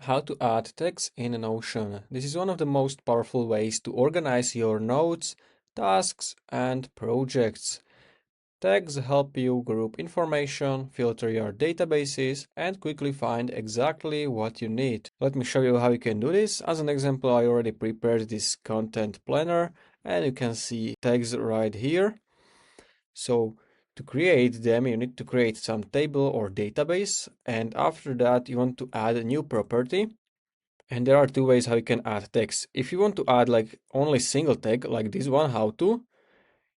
How to add text in Notion. This is one of the most powerful ways to organize your notes, tasks, and projects. Tags help you group information, filter your databases, and quickly find exactly what you need. Let me show you how you can do this. As an example, I already prepared this content planner, and you can see tags right here. So to create them, you need to create some table or database, and after that you want to add a new property. And there are two ways how you can add text. If you want to add like only single tag like this one, how to,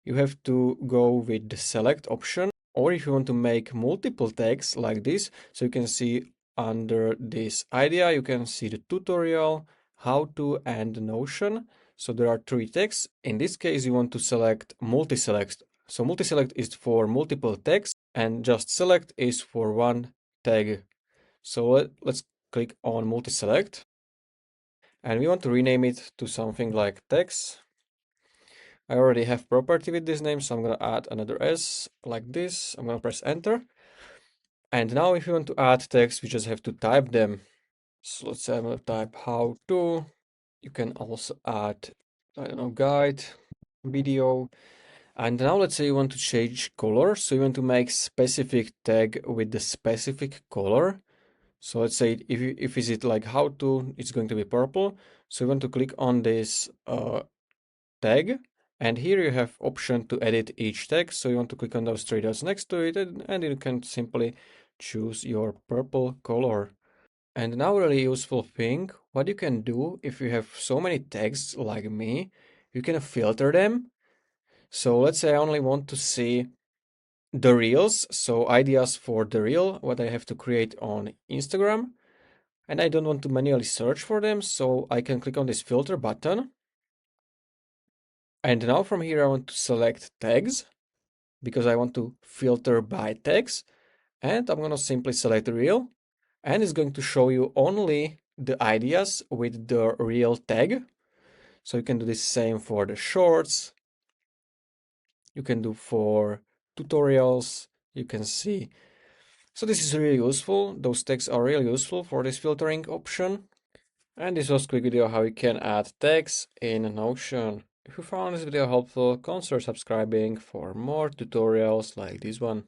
you have to go with the select option. Or if you want to make multiple tags like this, so you can see under this idea, you can see the tutorial, how to, and Notion. So there are three tags. In this case, you want to select multi-select. So multi-select is for multiple tags and just select is for one tag. So let's click on multi-select. And we want to rename it to something like text. I already have property with this name, so I'm going to add another S like this. I'm going to press enter. And now if you want to add text, we just have to type them. So let's say I'm going to type how to. You can also add, I don't know, guide, video. And now let's say you want to change color. So you want to make specific tag with the specific color. So let's say if is it like how to, it's going to be purple. So you want to click on this tag, and here you have option to edit each tag. So you want to click on those three dots next to it, and you can simply choose your purple color. And now really useful thing, what you can do if you have so many tags like me, you can filter them. So let's say I only want to see the reels, so ideas for the reel, what I have to create on Instagram. And I don't want to manually search for them, so I can click on this filter button. And now from here I want to select tags because I want to filter by tags. And I'm going to simply select reel, and it's going to show you only the ideas with the reel tag. So you can do the same for the shorts. You can do for tutorials. You can see. So this is really useful. Those tags are really useful for this filtering option. And this was a quick video how you can add tags in Notion. If you found this video helpful, consider subscribing for more tutorials like this one.